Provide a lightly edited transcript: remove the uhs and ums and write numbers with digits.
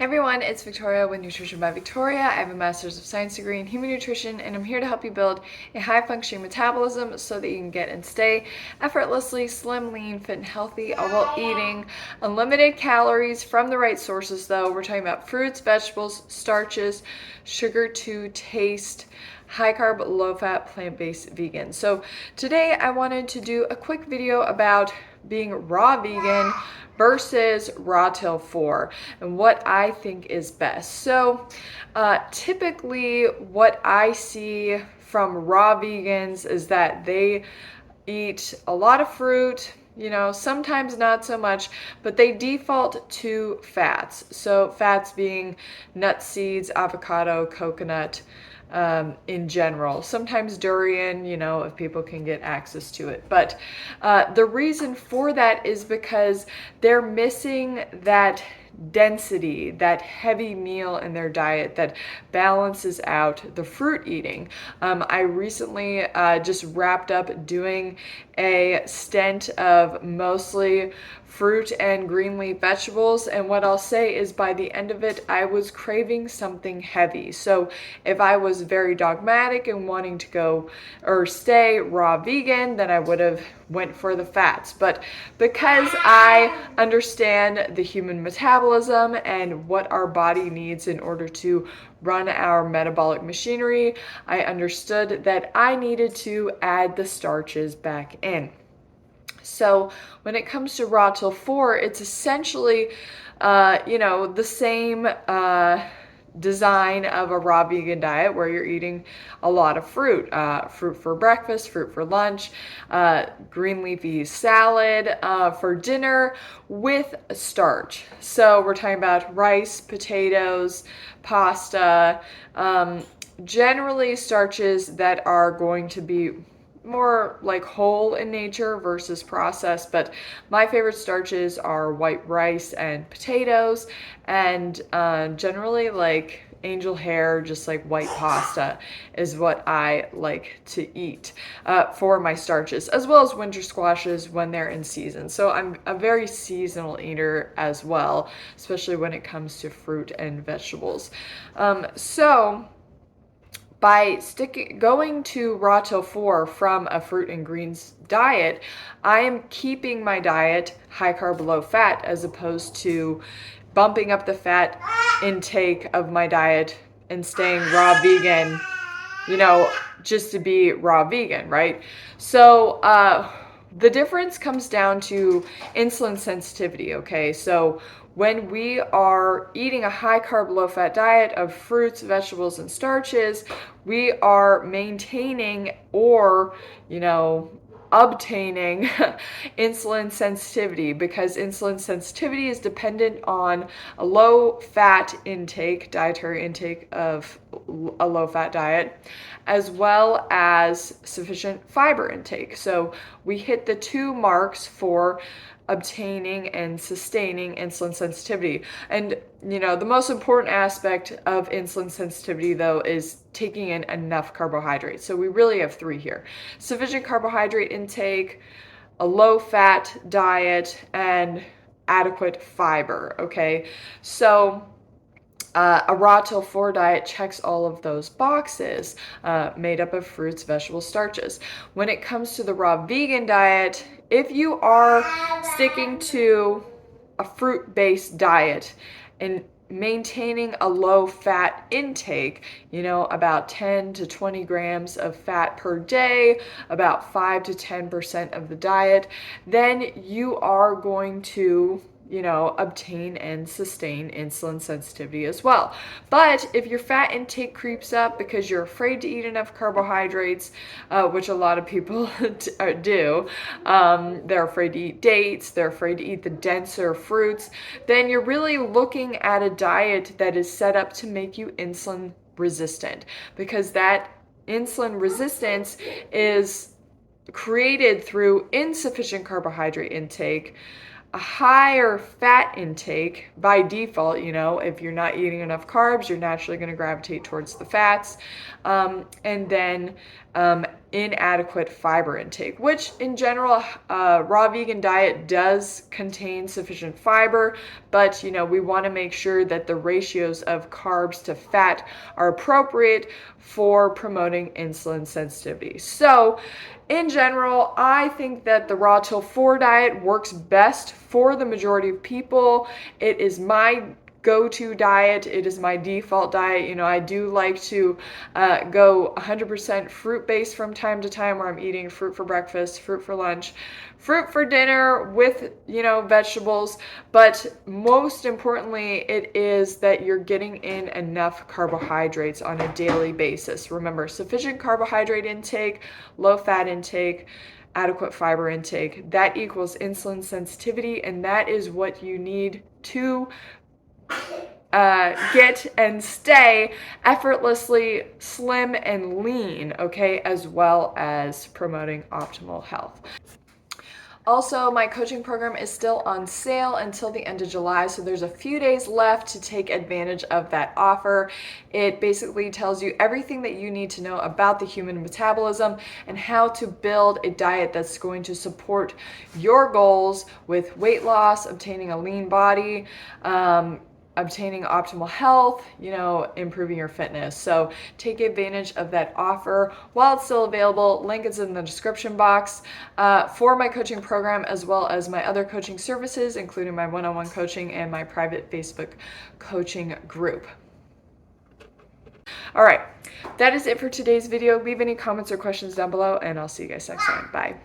Everyone, it's Victoria with Nutrition by Victoria. I have a Master's of Science degree in Human Nutrition, and I'm here to help you build a high-functioning metabolism so that you can get and stay effortlessly slim, lean, fit, and healthy, all while eating unlimited calories from the right sources, though. We're talking about fruits, vegetables, starches, sugar to taste, high-carb, low-fat, plant-based vegan. So today I wanted to do a quick video about being raw vegan versus Rawtil4 and what I think is best. So typically what I see from raw vegans is that they eat a lot of fruit, sometimes not so much, but they default to fats. So fats being nuts, seeds, avocado, coconut, in general. Sometimes durian, if people can get access to it. But the reason for that is because they're missing that density, that heavy meal in their diet that balances out the fruit eating. I recently just wrapped up doing a stint of mostly fruit and green leaf vegetables, and what I'll say is by the end of it I was craving something heavy. So if I was very dogmatic and wanting to go or stay raw vegan, then I would have went for the fats. But because I understand the human metabolism and what our body needs in order to run our metabolic machinery, I understood that I needed to add the starches back in. So when it comes to Rawtil4, it's essentially, the same design of a raw vegan diet where you're eating a lot of fruit, fruit for breakfast, fruit for lunch, green leafy salad for dinner with starch. So we're talking about rice, potatoes, pasta, generally starches that are going to be more like whole in nature versus processed, but my favorite starches are white rice and potatoes, and generally like angel hair, just like white pasta is what I like to eat for my starches, as well as winter squashes when they're in season. So I'm a very seasonal eater as well, especially when it comes to fruit and vegetables. By going to Rawtil4 from a fruit and greens diet, I am keeping my diet high carb, low fat, as opposed to bumping up the fat intake of my diet and staying raw vegan, just to be raw vegan, right? So the difference comes down to insulin sensitivity, okay? So when we are eating a high carb, low fat diet of fruits, vegetables, and starches, we are maintaining or, obtaining insulin sensitivity, because insulin sensitivity is dependent on a low fat intake, dietary intake of a low fat diet, as well as sufficient fiber intake. So we hit the two marks for obtaining and sustaining insulin sensitivity. And the most important aspect of insulin sensitivity, though, is taking in enough carbohydrates. So we really have three here: sufficient carbohydrate intake, a low fat diet, and adequate fiber. Okay, so a Rawtil4 diet checks all of those boxes, made up of fruits, vegetables, starches. When it comes to the raw vegan diet, if you are sticking to a fruit-based diet and maintaining a low fat intake, about 10 to 20 grams of fat per day, about 5 to 10% of the diet, then you are going to obtain and sustain insulin sensitivity as well. But if your fat intake creeps up because you're afraid to eat enough carbohydrates, which a lot of people do, they're afraid to eat dates, they're afraid to eat the denser fruits, then you're really looking at a diet that is set up to make you insulin resistant, because that insulin resistance is created through insufficient carbohydrate intake, a higher fat intake by default. If you're not eating enough carbs, you're naturally going to gravitate towards the fats, and then inadequate fiber intake, which in general, raw vegan diet does contain sufficient fiber, but we want to make sure that the ratios of carbs to fat are appropriate for promoting insulin sensitivity. So in general, I think that the Rawtil4 diet works best for the majority of people. It is my go-to diet. It is my default diet. I do like to go 100% fruit-based from time to time, where I'm eating fruit for breakfast, fruit for lunch, fruit for dinner with, vegetables. But most importantly, it is that you're getting in enough carbohydrates on a daily basis. Remember, sufficient carbohydrate intake, low fat intake, adequate fiber intake, that equals insulin sensitivity, and that is what you need to get and stay effortlessly slim and lean, okay, as well as promoting optimal health. Also, my coaching program is still on sale until the end of July, so there's a few days left to take advantage of that offer. It basically tells you everything that you need to know about the human metabolism and how to build a diet that's going to support your goals with weight loss, obtaining a lean body, obtaining optimal health, improving your fitness. So take advantage of that offer while it's still available. Link is in the description box for my coaching program, as well as my other coaching services, including my one-on-one coaching and my private Facebook coaching group. All right, that is it for today's video. Leave any comments or questions down below, and I'll see you guys next time. Bye.